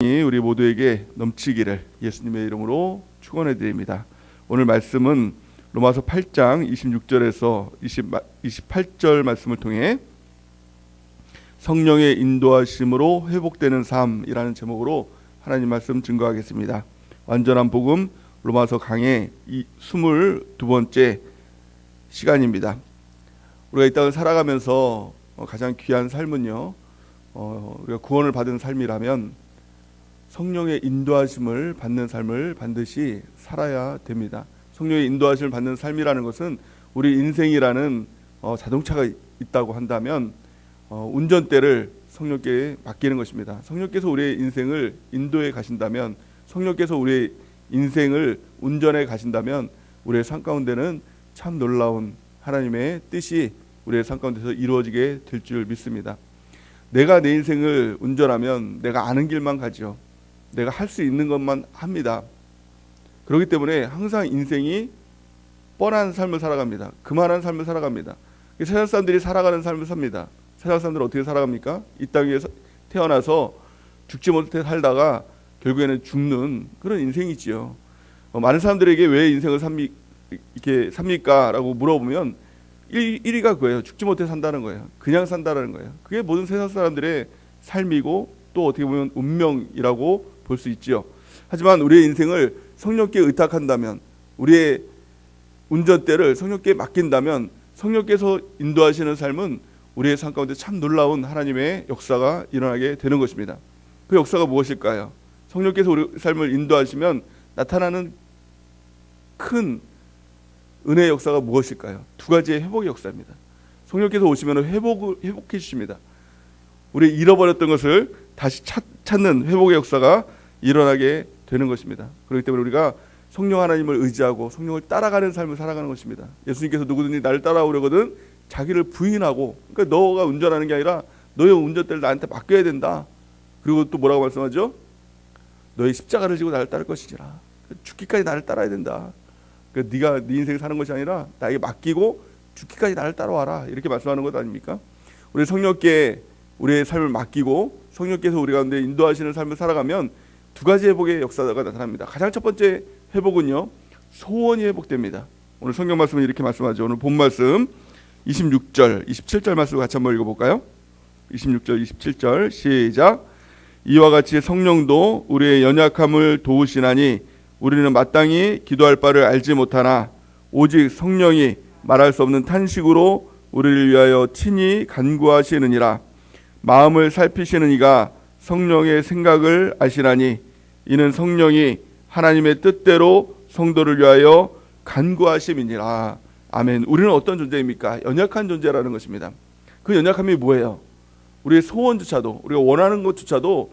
우리 모두에게 넘치기를 예수님의 이름으로 축원해 드립니다. 오늘 말씀은 로마서 8장 26절에서 28절 말씀을 통해 성령의 인도하심으로 회복되는 삶이라는 제목으로 하나님 말씀 증거하겠습니다. 완전한 복음 로마서 강의 22번째 시간입니다. 우리가 이 땅을 살아가면서 가장 귀한 삶은요, 우리가 구원을 받은 삶이라면 성령의 인도하심을 받는 삶을 반드시 살아야 됩니다. 성령의 인도하심을 받는 삶이라는 것은 우리 인생이라는 자동차가 있다고 한다면 운전대를 성령께 맡기는 것입니다. 성령께서 우리의 인생을 인도해 가신다면, 성령께서 우리의 인생을 운전해 가신다면 우리의 삶 가운데는 참 놀라운 하나님의 뜻이 우리의 삶 가운데서 이루어지게 될 줄 믿습니다. 내가 내 인생을 운전하면 내가 아는 길만 가죠. 내가 할 수 있는 것만 합니다. 그렇기 때문에 항상 인생이 뻔한 삶을 살아갑니다. 그만한 삶을 살아갑니다. 세상 사람들이 살아가는 삶을 삽니다. 세상 사람들은 어떻게 살아갑니까? 이 땅에 태어나서 죽지 못해 살다가 결국에는 죽는 그런 인생이지요. 많은 사람들에게 왜 인생을 삽니까? 라고 물어보면 1위가 그거예요. 죽지 못해 산다는 거예요. 그냥 산다는 거예요. 그게 모든 세상 사람들의 삶이고 또 어떻게 보면 운명이라고 볼 수 있지요. 하지만 우리의 인생을 성령께 의탁한다면, 우리의 운전대를 성령께 맡긴다면, 성령께서 인도하시는 삶은 우리의 삶 가운데 참 놀라운 하나님의 역사가 일어나게 되는 것입니다. 그 역사가 무엇일까요? 성령께서 우리 삶을 인도하시면 나타나는 큰 은혜의 역사가 무엇일까요? 두 가지의 회복의 역사입니다. 성령께서 오시면 회복해 주십니다. 우리 잃어버렸던 것을 다시 찾는 회복의 역사가 일어나게 되는 것입니다. 그렇기 때문에 우리가 성령 하나님을 의지하고 성령을 따라가는 삶을 살아가는 것입니다. 예수님께서 누구든지 나를 따라오려거든 자기를 부인하고, 그러니까 너가 운전하는 게 아니라 너의 운전대를 나한테 맡겨야 된다. 그리고 또 뭐라고 말씀하죠? 너의 십자가를 지고 나를 따를 것이지라. 죽기까지 나를 따라야 된다. 그러니까 네가 네 인생 사는 것이 아니라 나에게 맡기고 죽기까지 나를 따라와라. 이렇게 말씀하는 것 아닙니까? 우리 성령께 우리의 삶을 맡기고 성령께서 우리 가운데 인도하시는 삶을 살아가면 두 가지 회복의 역사가 나타납니다. 가장 첫 번째 회복은요, 소원이 회복됩니다. 오늘 성경 말씀은 이렇게 말씀하죠. 오늘 본 말씀 26절, 27절 말씀을 같이 한번 읽어볼까요? 26절, 27절 시작. 이와 같이 성령도 우리의 연약함을 도우시나니 우리는 마땅히 기도할 바를 알지 못하나 오직 성령이 말할 수 없는 탄식으로 우리를 위하여 친히 간구하시느니라. 마음을 살피시는 이가 성령의 생각을 아시나니 이는 성령이 하나님의 뜻대로 성도를 위하여 간구하심이니라. 아멘. 우리는 어떤 존재입니까? 연약한 존재라는 것입니다. 그 연약함이 뭐예요? 우리의 소원조차도, 우리가 원하는 것조차도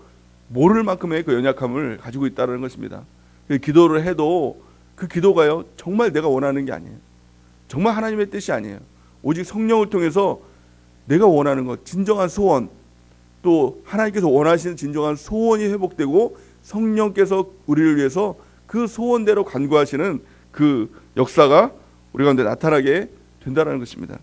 모를 만큼의 그 연약함을 가지고 있다는 것입니다. 기도를 해도 그 기도가요, 정말 내가 원하는 게 아니에요. 정말 하나님의 뜻이 아니에요. 오직 성령을 통해서 내가 원하는 것, 진정한 소원, 또 하나님께서 원하시는 진정한 소원이 회복되고 성령께서 우리를 위해서 그 소원대로 간구하시는 그 역사가 우리 가운데 나타나게 된다는 것입니다.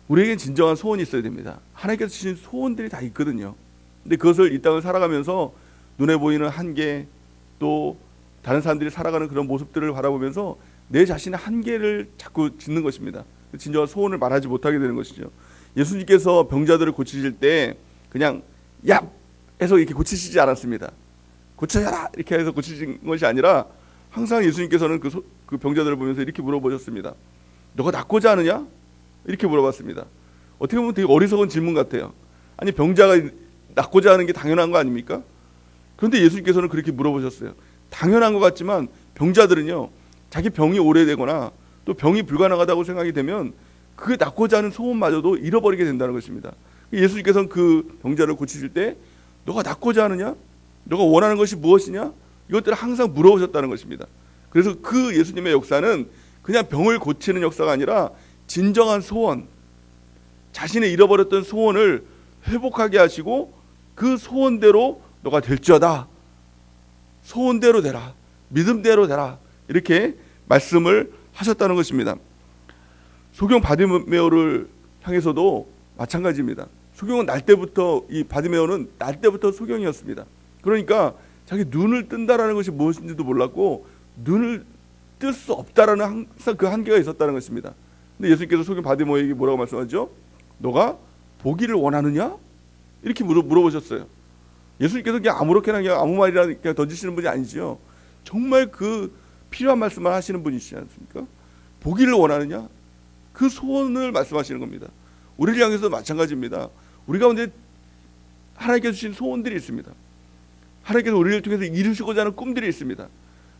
우리에겐 진정한 소원이 있어야 됩니다. 하나님께서 주신 소원들이 다 있거든요. 근데 그것을 이 땅을 살아가면서 눈에 보이는 한계, 또 다른 사람들이 살아가는 그런 모습들을 바라보면서 내 자신의 한계를 자꾸 짓는 것입니다. 진정한 소원을 말하지 못하게 되는 것이죠. 예수님께서 병자들을 고치실 때 그냥 야! 해서 이렇게 고치시지 않았습니다. 고쳐야라! 이렇게 해서 고치신 것이 아니라 항상 예수님께서는 그 병자들을 보면서 이렇게 물어보셨습니다. 너가 낫고자 하느냐? 이렇게 물어봤습니다. 어떻게 보면 되게 어리석은 질문 같아요. 아니, 병자가 낫고자 하는 게 당연한 거 아닙니까? 그런데 예수님께서는 그렇게 물어보셨어요. 당연한 것 같지만 병자들은요, 자기 병이 오래되거나 또 병이 불가능하다고 생각이 되면 그 낫고자 하는 소원마저도 잃어버리게 된다는 것입니다. 예수님께서는 그 병자를 고치실 때 너가 낫고자 하느냐? 너가 원하는 것이 무엇이냐? 이것들을 항상 물어보셨다는 것입니다. 그래서 그 예수님의 역사는 그냥 병을 고치는 역사가 아니라 진정한 소원, 자신의 잃어버렸던 소원을 회복하게 하시고 그 소원대로 너가 될지어다, 소원대로 되라, 믿음대로 되라, 이렇게 말씀을 하셨다는 것입니다. 소경 바디메오를 향해서도 마찬가지입니다. 소경은 날 때부터, 이 바디메오는 날 때부터 소경이었습니다. 그러니까 자기 눈을 뜬다라는 것이 무엇인지도 몰랐고 눈을 뜰 수 없다라는 항상 그 한계가 있었다는 것입니다. 근데 예수님께서 소경 바디메오에게 뭐라고 말씀하죠? 너가 보기를 원하느냐? 이렇게 물어보셨어요. 예수님께서 그냥 아무렇게나 그냥 아무 말이나 그냥 던지시는 분이 아니지요. 정말 그 필요한 말씀을 하시는 분이시지 않습니까? 보기를 원하느냐? 그 소원을 말씀하시는 겁니다. 우리를 향해서도 마찬가지입니다. 우리 가운데 하나님께서 주신 소원들이 있습니다. 하나님께서 우리를 통해서 이루시고자 하는 꿈들이 있습니다.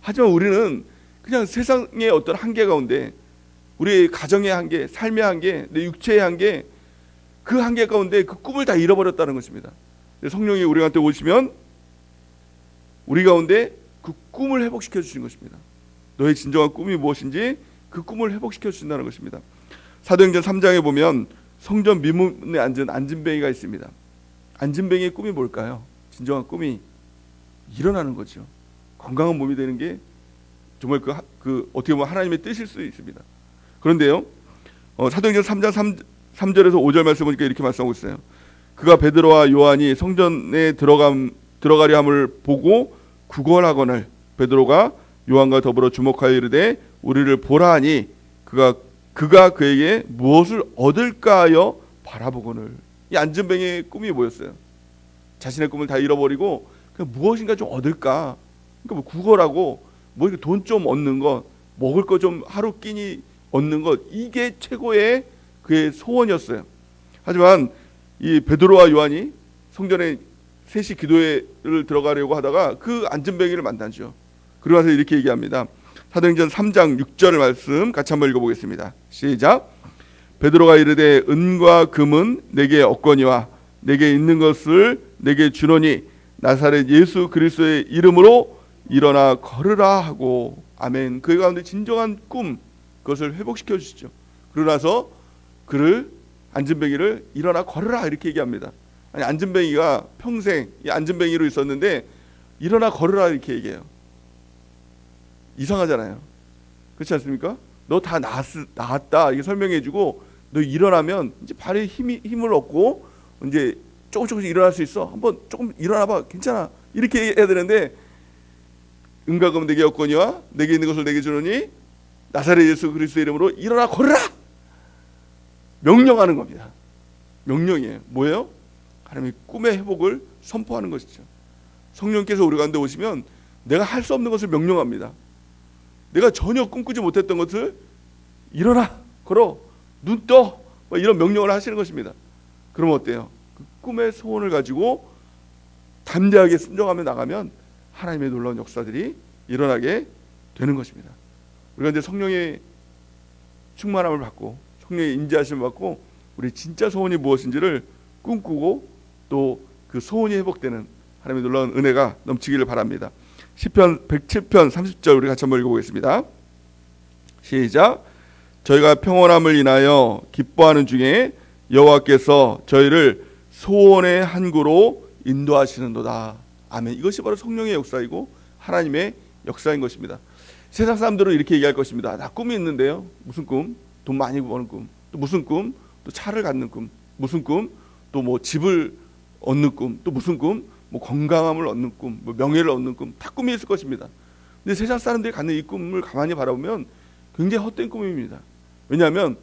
하지만 우리는 그냥 세상의 어떤 한계 가운데, 우리의 가정의 한계, 삶의 한계, 내 육체의 한계, 그 한계 가운데 그 꿈을 다 잃어버렸다는 것입니다. 성령이 우리한테 오시면 우리 가운데 그 꿈을 회복시켜 주시는 것입니다. 너의 진정한 꿈이 무엇인지 그 꿈을 회복시켜 주신다는 것입니다. 사도행전 3장에 보면 성전 미문에 앉은 안진뱅이가 있습니다. 안진뱅이의 꿈이 뭘까요? 진정한 꿈이 일어나는 거죠. 건강한 몸이 되는 게 정말 그 어떻게 보면 하나님의 뜻일 수 있습니다. 그런데요, 사도행전 3장 3절에서 5절 말씀 보니까 이렇게 말씀하고 있어요. 그가 베드로와 요한이 성전에 들어가려 함을 보고 구걸하거늘 베드로가 요한과 더불어 주목하여 이르되 우리를 보라 하니 그가 그에게 무엇을 얻을까 하여 바라보거늘. 이 안진뱅이의 꿈이 뭐였어요? 자신의 꿈을 다 잃어버리고 그냥 무엇인가 좀 얻을까. 그러니까 뭐 구걸하고 뭐 이렇게 돈 좀 얻는 것, 먹을 거 좀 하루 끼니 얻는 것, 이게 최고의 그의 소원이었어요. 하지만 이 베드로와 요한이 성전에 셋이 기도회를 들어가려고 하다가 그 안진뱅이를 만나죠. 그러고 나서 이렇게 얘기합니다. 사도행전 3장 6절 말씀 같이 한번 읽어보겠습니다. 시작. 베드로가 이르되 은과 금은 내게 없거니와 내게 있는 것을 내게 주노니 나사렛 예수 그리스도의 이름으로 일어나 걸으라 하고. 아멘. 그 가운데 진정한 꿈, 그것을 회복시켜 주시죠. 그러고 나서 그를, 안진뱅이를 일어나 걸으라 이렇게 얘기합니다. 아니, 안진뱅이가 평생 이 안진뱅이로 있었는데 일어나 걸으라 이렇게 얘기해요. 이상하잖아요. 그렇지 않습니까? 너 다 나았다 이렇게 설명해주고 너 일어나면 이제 발에 힘을 얻고 이제 조금씩 일어날 수 있어. 한번 조금 일어나봐. 괜찮아. 이렇게 해야 되는데 은과 금 내게 없거니와 내게 있는 것을 내게 주노니 나사렛 예수 그리스도의 이름으로 일어나 걸으라. 명령하는 겁니다. 명령이에요. 뭐예요? 하나님의 꿈의 회복을 선포하는 것이죠. 성령께서 우리 가운데 오시면 내가 할 수 없는 것을 명령합니다. 내가 전혀 꿈꾸지 못했던 것을 일어나, 걸어, 눈 떠, 이런 명령을 하시는 것입니다. 그러면 어때요? 그 꿈의 소원을 가지고 담대하게 순종하며 나가면 하나님의 놀라운 역사들이 일어나게 되는 것입니다. 우리가 이제 성령의 충만함을 받고 성령의 인지하심을 받고 우리 진짜 소원이 무엇인지를 꿈꾸고 또 그 소원이 회복되는 하나님의 놀라운 은혜가 넘치기를 바랍니다. 시편 107편 30절 우리 같이 한번 읽어보겠습니다. 시작. 저희가 평온함을 인하여 기뻐하는 중에 여호와께서 저희를 소원의 항구로 인도하시는도다. 아멘. 이것이 바로 성령의 역사이고 하나님의 역사인 것입니다. 세상 사람들은 이렇게 얘기할 것입니다. 나 꿈이 있는데요. 무슨 꿈? 돈 많이 버는 꿈. 또 무슨 꿈? 또 차를 갖는 꿈. 무슨 꿈? 또 뭐 집을 얻는 꿈. 또 무슨 꿈? 뭐 건강함을 얻는 꿈, 뭐 명예를 얻는 꿈, 다 꿈이 있을 것입니다. 근데 세상 사람들이 갖는 이 꿈을 가만히 바라보면 굉장히 헛된 꿈입니다. 왜냐하면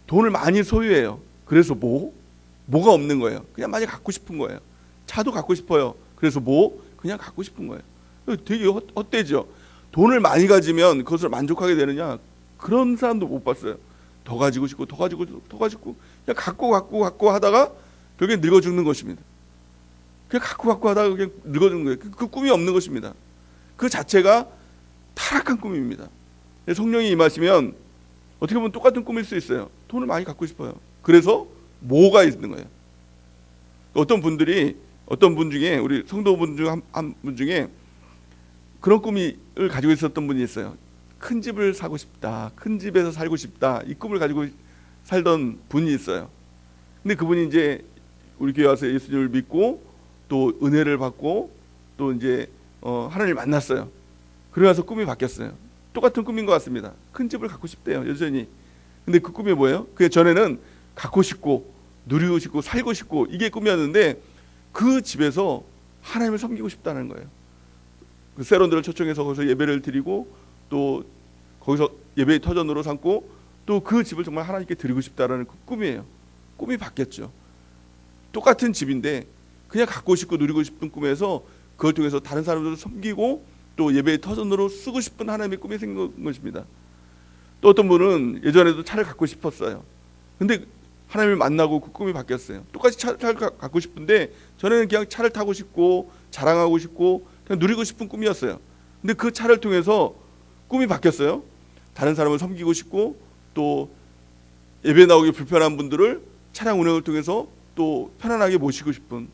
돈을 많이 소유해요. 그래서 뭐가 없는 거예요. 그냥 많이 갖고 싶은 거예요. 차도 갖고 싶어요. 그래서 그냥 갖고 싶은 거예요. 되게 헛되죠. 돈을 많이 가지면 그것을 만족하게 되느냐? 그런 사람도 못 봤어요. 더 가지고 싶고 더 가지고 싶고 더 가지고 그냥 갖고 하다가 결국에 늙어 죽는 것입니다. 그냥 갖고 하다가 그냥 늙어 죽는 거예요. 그 꿈이 없는 것입니다. 그 자체가 타락한 꿈입니다. 성령이 임하시면 어떻게 보면 똑같은 꿈일 수 있어요. 돈을 많이 갖고 싶어요. 그래서 뭐가 있는 거예요. 어떤 분 중에 우리 성도분 중 한 분 중에 그런 꿈을 가지고 있었던 분이 있어요. 큰 집을 사고 싶다. 큰 집에서 살고 싶다. 이 꿈을 가지고 살던 분이 있어요. 근데 그분이 이제 우리 교회 와서 예수님을 믿고 또 은혜를 받고 또 이제 하나님을 만났어요. 그래서 꿈이 바뀌었어요. 똑같은 꿈인 것 같습니다. 큰 집을 갖고 싶대요. 여전히. 근데 그 꿈이 뭐예요? 그 전에는 갖고 싶고 누리고 싶고 살고 싶고 이게 꿈이었는데 그 집에서 하나님을 섬기고 싶다는 거예요. 그 세론들을 초청해서 거기서 예배를 드리고 또 거기서 예배의 터전으로 삼고 또 그 집을 정말 하나님께 드리고 싶다라는 그 꿈이에요. 꿈이 바뀌었죠. 똑같은 집인데 그냥 갖고 싶고 누리고 싶은 꿈에서 그걸 통해서 다른 사람들을 섬기고 또 예배의 터전으로 쓰고 싶은 하나님의 꿈이 생긴 것입니다. 또 어떤 분은 예전에도 차를 갖고 싶었어요. 근데 하나님을 만나고 그 꿈이 바뀌었어요. 똑같이 차를 갖고 싶은데 전에는 그냥 차를 타고 싶고 자랑하고 싶고 그냥 누리고 싶은 꿈이었어요. 근데 그 차를 통해서 꿈이 바뀌었어요. 다른 사람을 섬기고 싶고 또 예배 나오기 불편한 분들을 차량 운행을 통해서 또 편안하게 모시고 싶은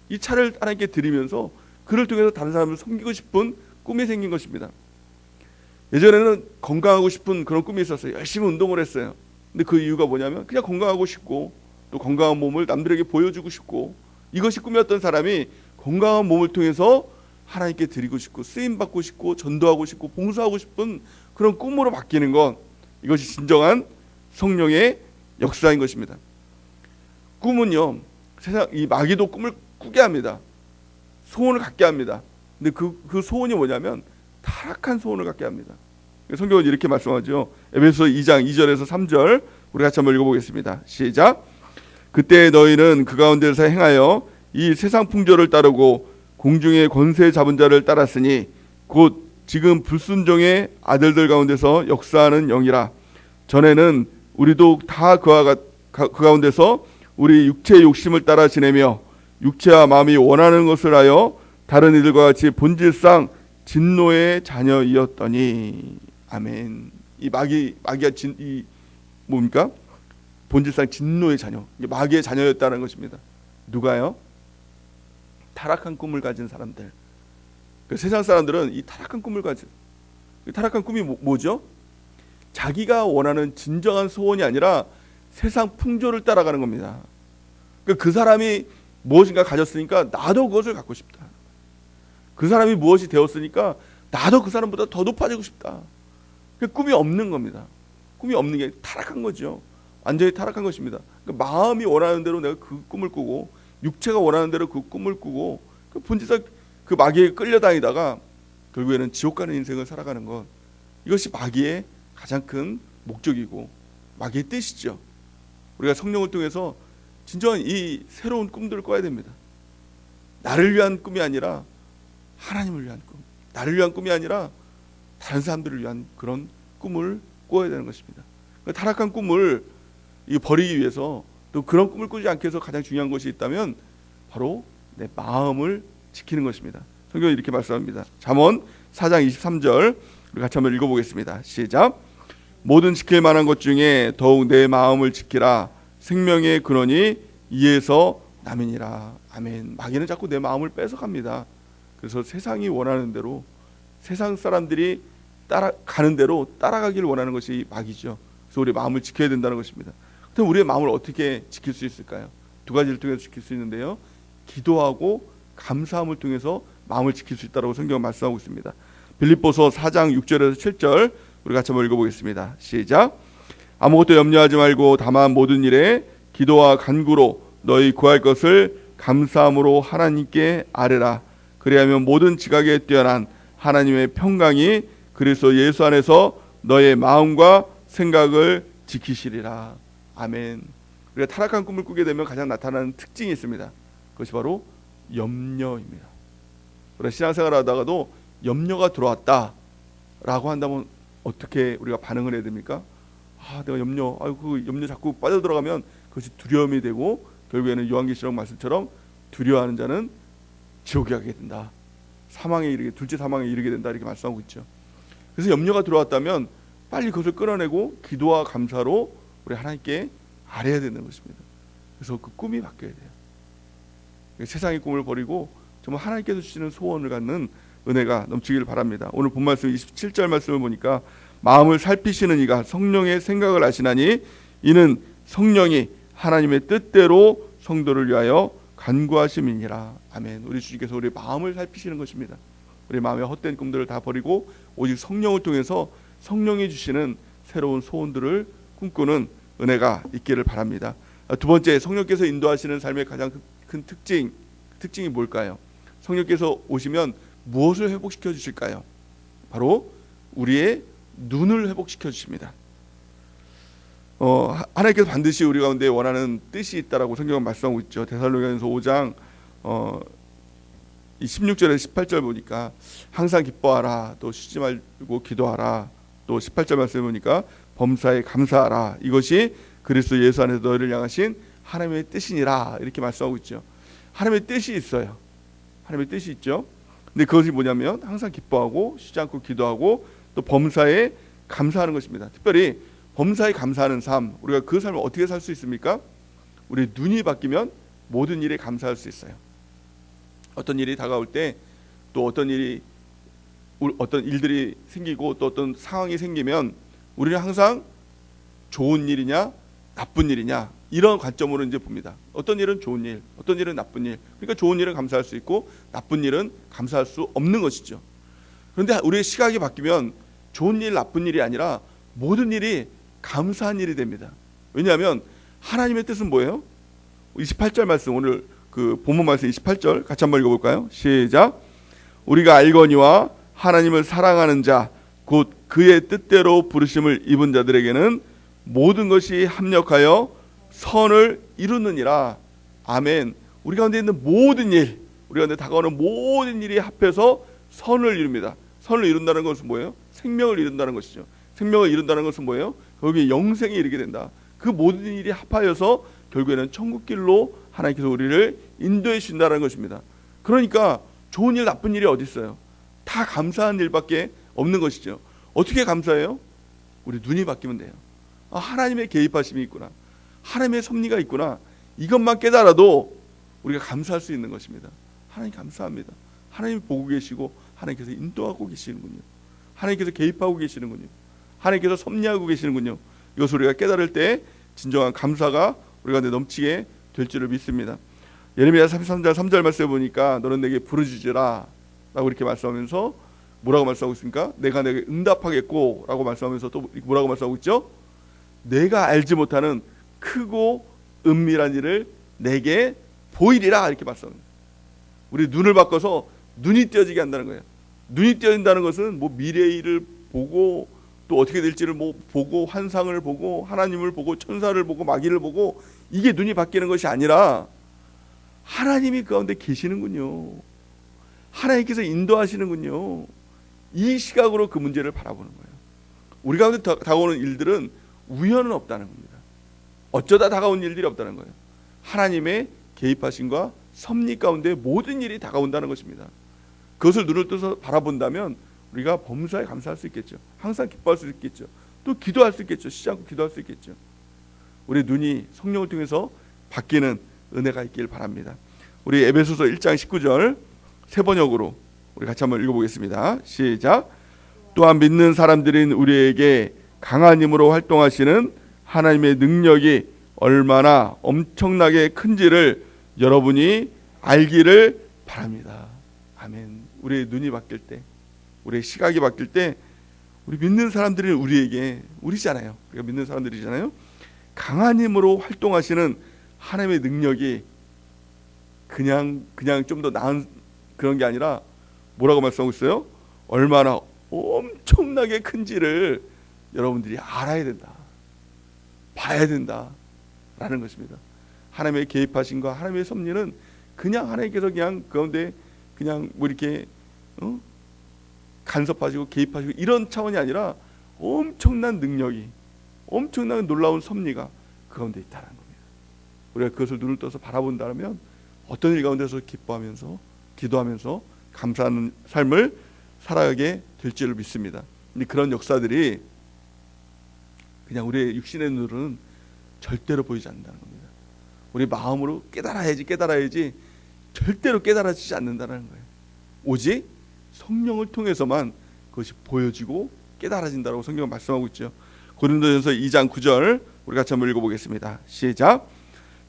이 차를 하나님께 드리면서 그를 통해서 다른 사람을 섬기고 싶은 꿈이 생긴 것입니다. 예전에는 건강하고 싶은 그런 꿈이 있었어요. 열심히 운동을 했어요. 근데 그 이유가 뭐냐면 그냥 건강하고 싶고 또 건강한 몸을 남들에게 보여주고 싶고 이것이 꿈이었던 사람이 건강한 몸을 통해서 하나님께 드리고 싶고 쓰임받고 싶고 전도하고 싶고 봉사하고 싶은 그런 꿈으로 바뀌는 것, 이것이 진정한 성령의 역사인 것입니다. 꿈은요, 세상 이 마귀도 꿈을 꾸게 합니다. 소원을 갖게 합니다. 근데 그 소원이 뭐냐면 타락한 소원을 갖게 합니다. 성경은 이렇게 말씀하죠. 에베소 2장 2절에서 3절 우리 같이 한번 읽어보겠습니다. 시작. 그때 너희는 그 가운데서 행하여 이 세상 풍조를 따르고 공중의 권세 잡은 자를 따랐으니 곧 지금 불순종의 아들들 가운데서 역사하는 영이라. 전에는 우리도 다 그 가운데서 우리 육체의 욕심을 따라 지내며 육체와 마음이 원하는 것을 하여 다른 이들과 같이 본질상 진노의 자녀이었더니. 아멘. 이 마귀가 이 뭡니까? 본질상 진노의 자녀. 마귀의 자녀였다는 것입니다. 누가요? 타락한 꿈을 가진 사람들. 세상 사람들은 이 타락한 꿈을 가진, 타락한 꿈이 뭐죠? 자기가 원하는 진정한 소원이 아니라 세상 풍조를 따라가는 겁니다. 그 사람이 무엇인가 가졌으니까 나도 그것을 갖고 싶다. 그 사람이 무엇이 되었으니까 나도 그 사람보다 더 높아지고 싶다. 꿈이 없는 겁니다. 꿈이 없는 게 타락한 거죠. 완전히 타락한 것입니다. 마음이 원하는 대로 내가 그 꿈을 꾸고 육체가 원하는 대로 그 꿈을 꾸고 본질상 그 마귀에 끌려다니다가 결국에는 지옥 가는 인생을 살아가는 것, 이것이 마귀의 가장 큰 목적이고 마귀의 뜻이죠. 우리가 성령을 통해서 진정한 이 새로운 꿈들을 꿔야 됩니다. 나를 위한 꿈이 아니라 하나님을 위한 꿈, 나를 위한 꿈이 아니라 다른 사람들을 위한 그런 꿈을 꿔야 되는 것입니다. 타락한 꿈을 버리기 위해서 또 그런 꿈을 꾸지 않기 위해서 가장 중요한 것이 있다면 바로 내 마음을 지키는 것입니다. 성경이 이렇게 말씀합니다. 잠언 4장 23절 우리 같이 한번 읽어보겠습니다. 시작. 모든 지킬 만한 것 중에 더욱 내 마음을 지키라. 생명의 근원이 이에서 남이니라. 아멘. 마귀는 자꾸 내 마음을 뺏어갑니다. 그래서 세상이 원하는 대로, 세상 사람들이 따라가는 대로 따라가기를 원하는 것이 마귀죠. 그래서 우리 마음을 지켜야 된다는 것입니다. 그럼 우리의 마음을 어떻게 지킬 수 있을까요? 두 가지를 통해서 지킬 수 있는데요. 기도하고 감사함을 통해서 마음을 지킬 수 있다고 성경은 말씀하고 있습니다. 빌립보서 4장 6절에서 7절 우리 같이 한번 읽어보겠습니다. 시작. 아무것도 염려하지 말고 다만 모든 일에 기도와 간구로 너희 구할 것을 감사함으로 하나님께 아뢰라. 그리하면 모든 지각에 뛰어난 하나님의 평강이 그리스도 예수 안에서 너의 마음과 생각을 지키시리라. 아멘. 우리가 타락한 꿈을 꾸게 되면 가장 나타나는 특징이 있습니다. 그것이 바로 염려입니다. 우리가 신앙생활을 하다가도 염려가 들어왔다라고 한다면 어떻게 우리가 반응을 해야 됩니까? 내가 그 염려 자꾸 빠져들어가면 그것이 두려움이 되고 결국에는 요한계시록 말씀처럼 두려워하는 자는 지옥에 가게 된다. 둘째 사망에 이르게 된다. 이렇게 말씀하고 있죠. 그래서 염려가 들어왔다면 빨리 그것을 끌어내고 기도와 감사로 우리 하나님께 아뢰야 되는 것입니다. 그래서 그 꿈이 바뀌어야 돼요. 세상의 꿈을 버리고 정말 하나님께서 주시는 소원을 갖는 은혜가 넘치기를 바랍니다. 오늘 본 말씀 27절 말씀을 보니까 마음을 살피시는 이가 성령의 생각을 아시나니 이는 성령이 하나님의 뜻대로 성도를 위하여 간구하심이니라. 아멘. 우리 주님께서 우리 마음을 살피시는 것입니다. 우리 마음의 헛된 꿈들을 다 버리고 오직 성령을 통해서 성령이 주시는 새로운 소원들을 꿈꾸는 은혜가 있기를 바랍니다. 두 번째, 성령께서 인도하시는 삶의 가장 큰 특징이 뭘까요? 성령께서 오시면 무엇을 회복시켜 주실까요? 바로 우리의 눈을 회복시켜 주십니다. 하나님께서 반드시 우리 가운데 원하는 뜻이 있다라고 성경은 말씀하고 있죠. 데살로니가전서 5장 이 16절에서 18절 보니까 항상 기뻐하라, 또 쉬지 말고 기도하라, 또 18절 말씀 보니까 범사에 감사하라, 이것이 그리스도 예수 안에서 너희를 향하신 하나님의 뜻이니라, 이렇게 말씀하고 있죠. 하나님의 뜻이 있어요. 하나님의 뜻이 있죠. 근데 그것이 뭐냐면 항상 기뻐하고 쉬지 않고 기도하고 또 범사에 감사하는 것입니다. 특별히 범사에 감사하는 삶, 우리가 그 삶을 어떻게 살 수 있습니까? 우리 눈이 바뀌면 모든 일에 감사할 수 있어요. 어떤 일이 다가올 때, 또 어떤 일들이 생기고 또 어떤 상황이 생기면 우리는 항상 좋은 일이냐 나쁜 일이냐 이런 관점으로 이제 봅니다. 어떤 일은 좋은 일, 어떤 일은 나쁜 일. 그러니까 좋은 일은 감사할 수 있고 나쁜 일은 감사할 수 없는 것이죠. 그런데 우리의 시각이 바뀌면 좋은 일, 나쁜 일이 아니라 모든 일이 감사한 일이 됩니다. 왜냐하면 하나님의 뜻은 뭐예요? 28절 말씀, 오늘 그 본문 말씀 28절 같이 한번 읽어볼까요? 시작. 우리가 알거니와 하나님을 사랑하는 자 곧 그의 뜻대로 부르심을 입은 자들에게는 모든 것이 합력하여 선을 이루느니라. 아멘. 우리 가운데 있는 모든 일, 우리 가운데 다가오는 모든 일이 합해서 선을 이룹니다. 선을 이룬다는 것은 뭐예요? 생명을 이룬다는 것이죠. 생명을 이룬다는 것은 뭐예요? 거기에 영생에 이르게 된다. 그 모든 일이 합하여서 결국에는 천국길로 하나님께서 우리를 인도해 주신다는 것입니다. 그러니까 좋은 일, 나쁜 일이 어디 있어요? 다 감사한 일밖에 없는 것이죠. 어떻게 감사해요? 우리 눈이 바뀌면 돼요. 하나님의 개입하심이 있구나, 하나님의 섭리가 있구나, 이것만 깨달아도 우리가 감사할 수 있는 것입니다. 하나님 감사합니다. 하나님이 보고 계시고 하나님께서 인도하고 계시는군요. 하나님께서 개입하고 계시는군요. 하나님께서 섭리하고 계시는군요. 이것을 우리가 깨달을 때 진정한 감사가 우리 가운데 넘치게 될 줄을 믿습니다. 예레미야 33장 3절 말씀에 보니까 너는 내게 부르짖으라 라고 이렇게 말씀하면서 뭐라고 말씀하고 있습니까? 내가 내게 응답하겠고 라고 말씀하면서 또 뭐라고 말씀하고 있죠? 내가 알지 못하는 크고 은밀한 일을 내게 보이리라, 이렇게 말씀합니다. 우리 눈을 바꿔서 눈이 띄어지게 한다는 거예요. 눈이 띄어진다는 것은 뭐 미래의 일을 보고 또 어떻게 될지를 뭐 보고 환상을 보고 하나님을 보고 천사를 보고 마귀를 보고 이게 눈이 바뀌는 것이 아니라 하나님이 그 가운데 계시는군요. 하나님께서 인도하시는군요. 이 시각으로 그 문제를 바라보는 거예요. 우리 가운데 다가오는 일들은 우연은 없다는 겁니다. 어쩌다 다가온 일들이 없다는 거예요. 하나님의 개입하심과 섭리 가운데 모든 일이 다가온다는 것입니다. 그것을 눈을 떠서 바라본다면 우리가 범사에 감사할 수 있겠죠. 항상 기뻐할 수 있겠죠. 또 기도할 수 있겠죠. 쉬지 않고 기도할 수 있겠죠. 우리 눈이 성령을 통해서 바뀌는 은혜가 있길 바랍니다. 우리 에베소서 1장 19절 새 번역으로 우리 같이 한번 읽어보겠습니다. 시작. 또한 믿는 사람들인 우리에게 강한 힘으로 활동하시는 하나님의 능력이 얼마나 엄청나게 큰지를 여러분이 알기를 바랍니다. 아멘. 우리의 눈이 바뀔 때, 우리의 시각이 바뀔 때, 우리 믿는 사람들이 우리에게, 우리잖아요. 우리가 믿는 사람들이잖아요. 강한 힘으로 활동하시는 하나님의 능력이 그냥 좀 더 나은 그런 게 아니라 뭐라고 말씀하고 있어요? 얼마나 엄청나게 큰지를 여러분들이 알아야 된다, 봐야 된다라는 것입니다. 하나님의 개입하심과 하나님의 섭리는 그냥 하나님께서 그냥 가운데 그냥 뭐 이렇게 간섭하시고 개입하시고 이런 차원이 아니라 엄청난 능력이, 엄청난 놀라운 섭리가 그 가운데 있다는 겁니다. 우리가 그것을 눈을 떠서 바라본다면 어떤 일 가운데서 기뻐하면서 기도하면서 감사하는 삶을 살아가게 될 줄을 믿습니다. 근데 그런 역사들이 그냥 우리의 육신의 눈으로는 절대로 보이지 않는다는 겁니다. 우리 마음으로 깨달아야지 절대로 깨달아지지 않는다는 거예요. 오직 성령을 통해서만 그것이 보여지고 깨달아진다고 성경은 말씀하고 있죠. 고린도전서 2장 9절 우리 같이 한번 읽어보겠습니다. 시작.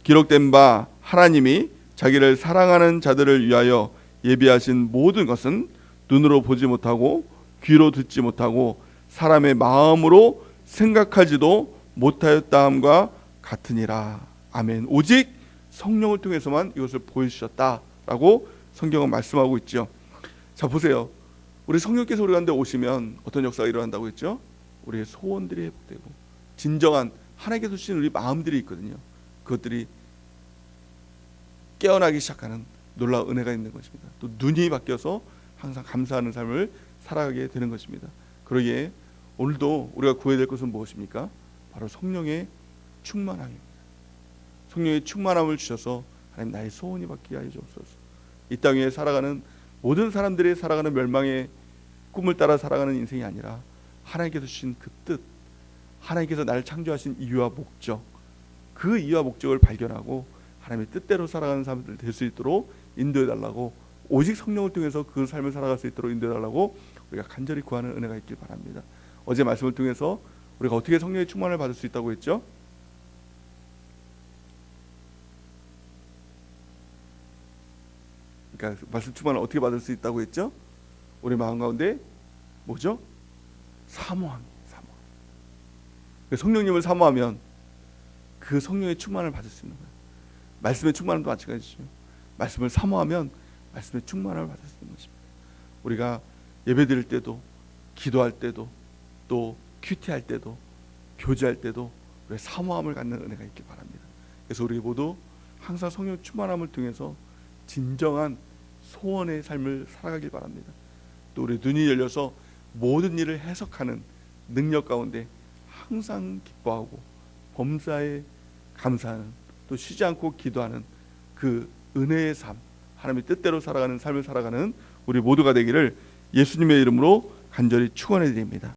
기록된 바 하나님이 자기를 사랑하는 자들을 위하여 예비하신 모든 것은 눈으로 보지 못하고 귀로 듣지 못하고 사람의 마음으로 생각하지도 못하였다함과 같으니라. 아멘. 오직 성령을 통해서만 이것을 보여주셨다라고 성경은 말씀하고 있죠. 자, 보세요. 우리 성령께서 우리 가운데 오시면 어떤 역사가 일어난다고 했죠? 우리의 소원들이 회복되고 진정한 하나님께서 주신 우리 마음들이 있거든요. 그것들이 깨어나기 시작하는 놀라운 은혜가 있는 것입니다. 또 눈이 바뀌어서 항상 감사하는 삶을 살아가게 되는 것입니다. 그러기에 오늘도 우리가 구해야 될 것은 무엇입니까? 바로 성령의 충만함입니다. 성령의 충만함을 주셔서 하나님 나의 소원이 바뀌게 하여 주옵소서. 이 땅에 살아가는 모든 사람들이 살아가는 멸망의 꿈을 따라 살아가는 인생이 아니라 하나님께서 주신 그 뜻, 하나님께서 나를 창조하신 이유와 목적, 그 이유와 목적을 발견하고 하나님의 뜻대로 살아가는 사람들 될 수 있도록 인도해달라고, 오직 성령을 통해서 그 삶을 살아갈 수 있도록 인도해달라고 우리가 간절히 구하는 은혜가 있길 바랍니다. 어제 말씀을 통해서 우리가 어떻게 성령의 충만을 받을 수 있다고 했죠? 그러니까 말씀 충만을 어떻게 받을 수 있다고 했죠? 우리 마음 가운데 뭐죠? 사모함. 성령님을 사모하면 그 성령의 충만을 받을 수 있는 거예요. 말씀의 충만도 마찬가지죠. 말씀을 사모하면 말씀의 충만을 받을 수 있는 것입니다. 우리가 예배드릴 때도, 기도할 때도, 또 큐티할 때도, 교제할 때도 우리의 사모함을 갖는 은혜가 있길 바랍니다. 그래서 우리 모두 항상 성령 충만함을 통해서 진정한 소원의 삶을 살아가길 바랍니다. 또 우리 눈이 열려서 모든 일을 해석하는 능력 가운데 항상 기뻐하고 범사에 감사하는, 또 쉬지 않고 기도하는 그 은혜의 삶, 하나님의 뜻대로 살아가는 삶을 살아가는 우리 모두가 되기를 예수님의 이름으로 간절히 축원해 드립니다.